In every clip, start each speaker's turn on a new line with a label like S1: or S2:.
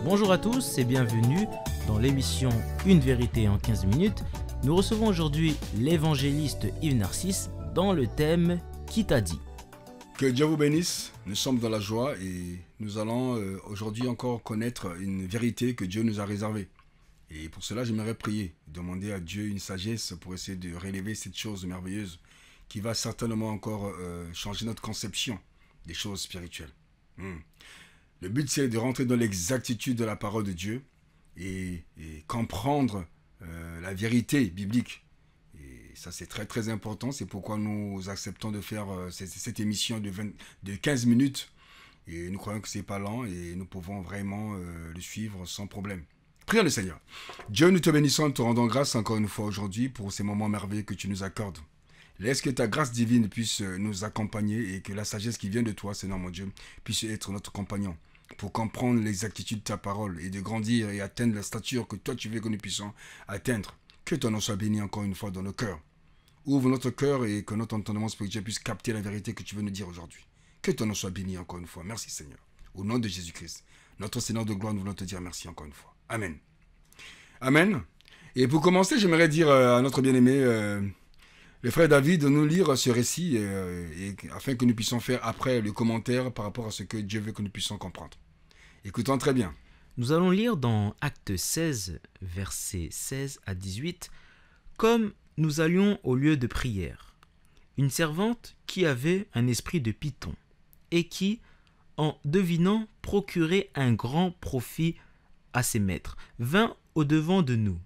S1: Bonjour à tous et bienvenue dans l'émission Une vérité en 15 minutes. Nous recevons aujourd'hui l'évangéliste Yves Narcisse dans le thème « Qui t'a dit ?»
S2: Que Dieu vous bénisse, nous sommes dans la joie et nous allons aujourd'hui encore connaître une vérité que Dieu nous a réservée. Et pour cela, j'aimerais prier, demander à Dieu une sagesse pour essayer de relever cette chose merveilleuse qui va certainement encore changer notre conception des choses spirituelles. Le but, c'est de rentrer dans l'exactitude de la parole de Dieu et comprendre la vérité biblique. Et ça, c'est très, très important. C'est pourquoi nous acceptons de faire cette émission de 15 minutes. Et nous croyons que ce n'est pas lent et nous pouvons vraiment le suivre sans problème. Prions le Seigneur. Dieu, nous te bénissons, nous te rendons grâce encore une fois aujourd'hui pour ces moments merveilleux que tu nous accordes. Laisse que ta grâce divine puisse nous accompagner et que la sagesse qui vient de toi, Seigneur mon Dieu, puisse être notre compagnon pour comprendre l'exactitude de ta parole et de grandir et atteindre la stature que toi tu veux que nous puissions atteindre. Que ton nom soit béni encore une fois dans nos cœurs. Ouvre notre cœur et que notre entendement spirituel puisse capter la vérité que tu veux nous dire aujourd'hui. Que ton nom soit béni encore une fois. Merci Seigneur. Au nom de Jésus-Christ, notre Seigneur de gloire, nous voulons te dire merci encore une fois. Amen. Amen. Et pour commencer, j'aimerais dire à notre bien-aimé, le frère David, de nous lire ce récit afin que nous puissions faire après le commentaire par rapport à ce que Dieu veut que nous puissions comprendre. Écoutons très bien.
S1: Nous allons lire dans Actes 16, versets 16 à 18, « Comme nous allions au lieu de prière, une servante qui avait un esprit de python et qui, en devinant procurer un grand profit à ses maîtres, vint au-devant de nous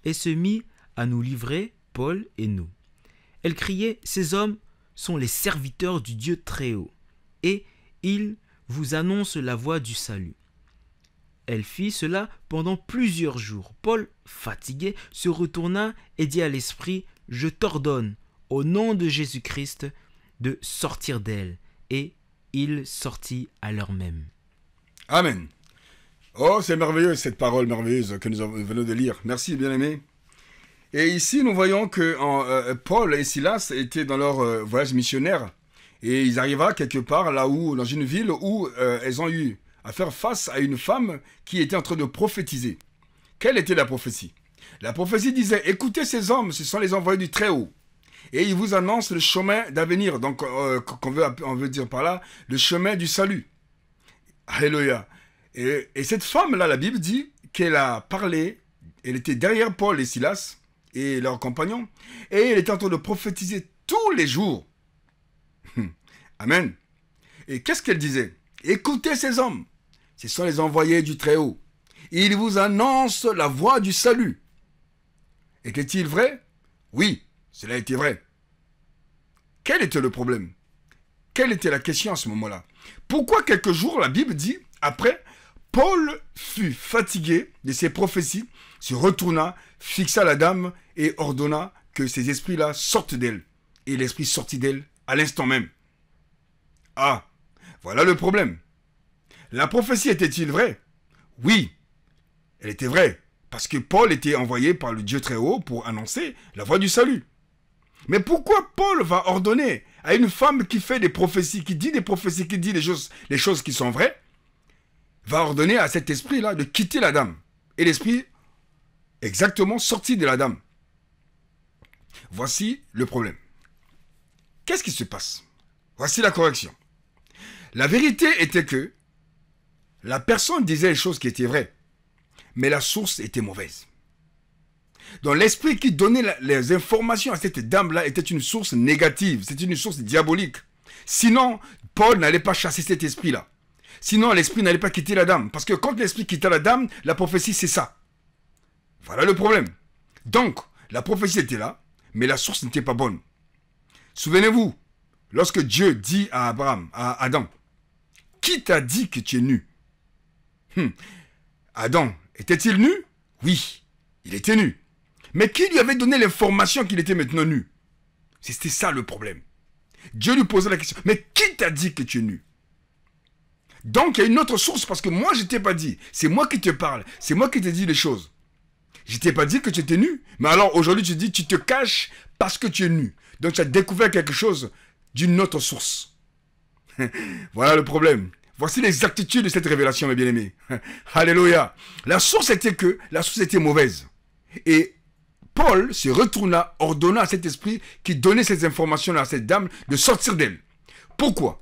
S1: et se mit à nous livrer, Paul et nous. Elle criait, « Ces hommes sont les serviteurs du Dieu Très-Haut, et ils vous annoncent la voie du salut. » Elle fit cela pendant plusieurs jours. Paul, fatigué, se retourna et dit à l'esprit, « Je t'ordonne, au nom de Jésus-Christ, de sortir d'elle. » Et il sortit à l'heure même.
S2: Amen. Oh, c'est merveilleux cette parole merveilleuse que nous venons de lire. Merci, bien-aimé. Et ici, nous voyons que Paul et Silas étaient dans leur voyage missionnaire. Et ils arrivaient quelque part là où, dans une ville où elles ont eu à faire face à une femme qui était en train de prophétiser. Quelle était la prophétie? La prophétie disait, écoutez ces hommes, ce sont les envoyés du Très-Haut. Et ils vous annoncent le chemin d'avenir. Donc, on veut dire par là, le chemin du salut. Alléluia. Et cette femme-là, la Bible dit qu'elle a parlé, elle était derrière Paul et Silas et leurs compagnons, et elle était en train de prophétiser tous les jours. Amen. Et qu'est-ce qu'elle disait? Écoutez ces hommes, ce sont les envoyés du Très-Haut. Ils vous annoncent la voie du salut. Était-il vrai? Oui, cela était vrai. Quel était le problème? Quelle était la question à ce moment-là? Pourquoi quelques jours, la Bible dit, après, Paul fut fatigué de ses prophéties, se retourna, fixa la dame et ordonna que ces esprits-là sortent d'elle. Et l'esprit sortit d'elle à l'instant même. Ah, voilà le problème. La prophétie était-il vraie? Oui, elle était vraie, parce que Paul était envoyé par le Dieu Très-Haut pour annoncer la voie du salut. Mais pourquoi Paul va ordonner à une femme qui fait des prophéties, qui dit des prophéties, qui dit les choses qui sont vraies, va ordonner à cet esprit-là de quitter la dame? Et l'esprit, exactement, sorti de la dame. Voici le problème. Qu'est-ce qui se passe? Voici la correction. La vérité était que la personne disait les choses qui étaient vraies, mais la source était mauvaise. Donc l'esprit qui donnait les informations à cette dame-là était une source négative, c'était une source diabolique. Sinon, Paul n'allait pas chasser cet esprit-là. Sinon, l'esprit n'allait pas quitter la dame. Parce que quand l'esprit quittait la dame, la prophétie, c'est ça. Voilà le problème. Donc, la prophétie était là, mais la source n'était pas bonne. Souvenez-vous, lorsque Dieu dit à Abraham, à Adam, « Qui t'a dit que tu es nu ?» Adam, était-il nu? Oui, il était nu. Mais qui lui avait donné l'information qu'il était maintenant nu? C'était ça le problème. Dieu lui posait la question, « Mais qui t'a dit que tu es nu ?» Donc, il y a une autre source, parce que moi, je ne t'ai pas dit. C'est moi qui te parle. C'est moi qui te dis les choses. Je ne t'ai pas dit que tu étais nu. Mais alors, aujourd'hui, tu dis, tu te caches parce que tu es nu. Donc, tu as découvert quelque chose d'une autre source. Voilà le problème. Voici l'exactitude de cette révélation, mes bien-aimés. Alléluia. La source était mauvaise. Et Paul se retourna, ordonna à cet esprit qui donnait ces informations à cette dame de sortir d'elle. Pourquoi?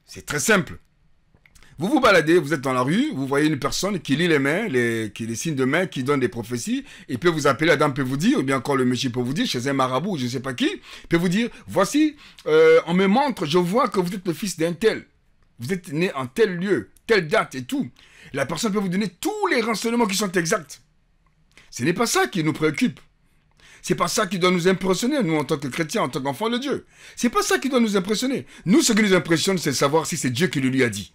S2: C'est très simple. Vous vous baladez, vous êtes dans la rue, vous voyez une personne qui lit les mains, qui les signes de main, qui donne des prophéties, il peut vous appeler, la dame peut vous dire, ou bien encore le monsieur peut vous dire, chez un marabout, je ne sais pas qui, peut vous dire, voici, on me montre, je vois que vous êtes le fils d'un tel. Vous êtes né en tel lieu, telle date et tout. La personne peut vous donner tous les renseignements qui sont exacts. Ce n'est pas ça qui nous préoccupe. C'est pas ça qui doit nous impressionner, nous, en tant que chrétiens, en tant qu'enfants de Dieu. C'est pas ça qui doit nous impressionner. Nous, ce qui nous impressionne, c'est savoir si c'est Dieu qui le lui a dit.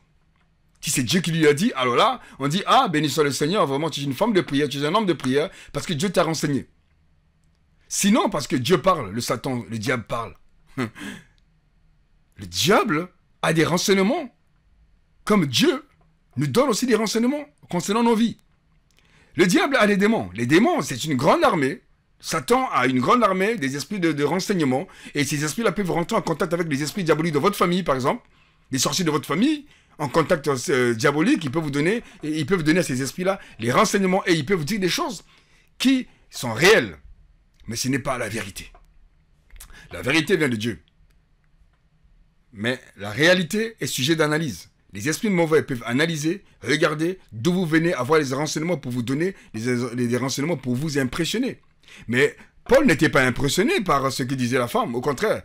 S2: Si c'est Dieu qui lui a dit, alors là, on dit, ah, béni soit le Seigneur, vraiment, tu es une femme de prière, tu es un homme de prière, parce que Dieu t'a renseigné. Sinon, parce que Dieu parle, le diable parle. Le diable a des renseignements, comme Dieu nous donne aussi des renseignements concernant nos vies. Le diable a des démons. Les démons, c'est une grande armée. Satan a une grande armée des esprits de renseignement, et ces esprits-là peuvent rentrer en contact avec les esprits diaboliques de votre famille, par exemple, les sorciers de votre famille, en contact diabolique, ils peuvent donner à ces esprits-là les renseignements et ils peuvent vous dire des choses qui sont réelles. Mais ce n'est pas la vérité. La vérité vient de Dieu. Mais la réalité est sujet d'analyse. Les esprits mauvais peuvent analyser, regarder d'où vous venez, avoir les renseignements pour vous donner des renseignements pour vous impressionner. Mais Paul n'était pas impressionné par ce que disait la femme, au contraire.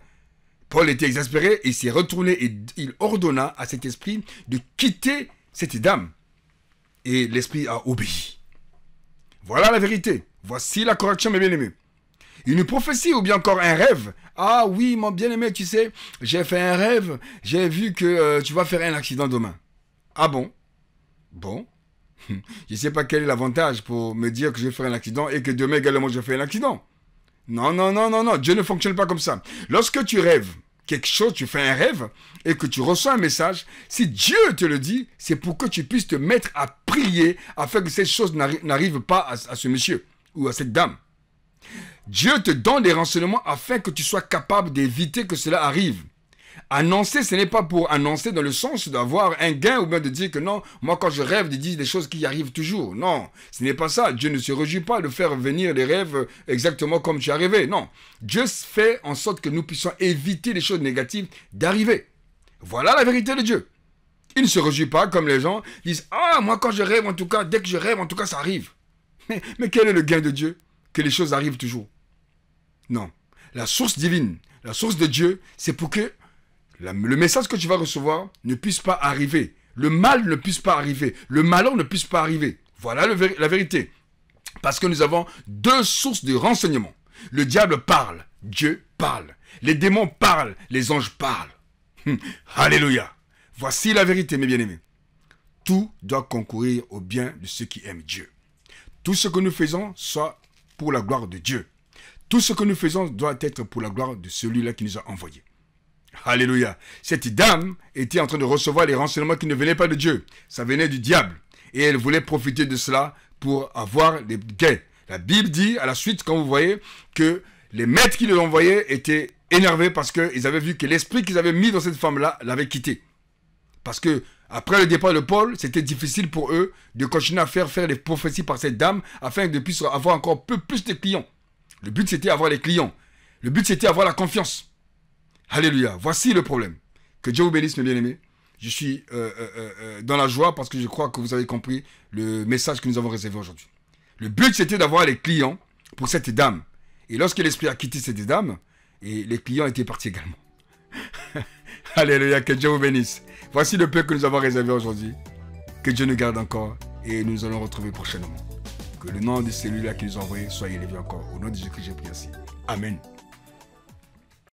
S2: Paul était exaspéré, il s'est retourné et il ordonna à cet esprit de quitter cette dame. Et l'esprit a obéi. Voilà la vérité. Voici la correction, mes bien-aimés. Une prophétie ou bien encore un rêve. Ah oui, mon bien-aimé, tu sais, j'ai fait un rêve, j'ai vu que tu vas faire un accident demain. Ah bon? Bon. Je ne sais pas quel est l'avantage pour me dire que je vais faire un accident et que demain également je fais un accident. Non, non, non, non, non, Dieu ne fonctionne pas comme ça. Lorsque tu rêves quelque chose, tu fais un rêve et que tu reçois un message, si Dieu te le dit, c'est pour que tu puisses te mettre à prier afin que cette chose n'arrive pas à ce monsieur ou à cette dame. Dieu te donne des renseignements afin que tu sois capable d'éviter que cela arrive. Annoncer, ce n'est pas pour annoncer dans le sens d'avoir un gain ou bien de dire que non, moi quand je rêve, je dis des choses qui arrivent toujours. Non, ce n'est pas ça. Dieu ne se réjouit pas de faire venir les rêves exactement comme tu as rêvé. Non, Dieu fait en sorte que nous puissions éviter les choses négatives d'arriver. Voilà la vérité de Dieu. Il ne se réjouit pas comme les gens disent « Ah, moi quand je rêve, en tout cas, dès que je rêve, en tout cas, ça arrive. » Mais quel est le gain de Dieu? Que les choses arrivent toujours. Non. La source divine, la source de Dieu, c'est pour que le message que tu vas recevoir ne puisse pas arriver. Le mal ne puisse pas arriver. Le malheur ne puisse pas arriver. Voilà la vérité. Parce que nous avons deux sources de renseignement. Le diable parle, Dieu parle. Les démons parlent, les anges parlent. Alléluia. Voici la vérité, mes bien-aimés. Tout doit concourir au bien de ceux qui aiment Dieu. Tout ce que nous faisons soit pour la gloire de Dieu. Tout ce que nous faisons doit être pour la gloire de celui-là qui nous a envoyés. Alléluia. Cette dame était en train de recevoir les renseignements qui ne venaient pas de Dieu. Ça venait du diable. Et elle voulait profiter de cela pour avoir des gains. La Bible dit à la suite, quand vous voyez, que les maîtres qui l'ont envoyé étaient énervés parce qu'ils avaient vu que l'esprit qu'ils avaient mis dans cette femme-là l'avait quitté. Parce que après le départ de Paul, c'était difficile pour eux de continuer à faire des prophéties par cette dame afin de puisse avoir encore plus de clients. Le but, c'était avoir les clients. Le but, c'était avoir la confiance. Alléluia. Voici le problème. Que Dieu vous bénisse, mes bien-aimés. Je suis dans la joie parce que je crois que vous avez compris le message que nous avons réservé aujourd'hui. Le but, c'était d'avoir les clients pour cette dame. Et lorsque l'esprit a quitté cette dame, et les clients étaient partis également. Alléluia. Que Dieu vous bénisse. Voici le peu que nous avons réservé aujourd'hui. Que Dieu nous garde encore et nous allons retrouver prochainement. Que le nom de celui-là qui nous a envoyé soit élevé encore. Au nom de Jésus-Christ, j'ai prié ainsi. Amen.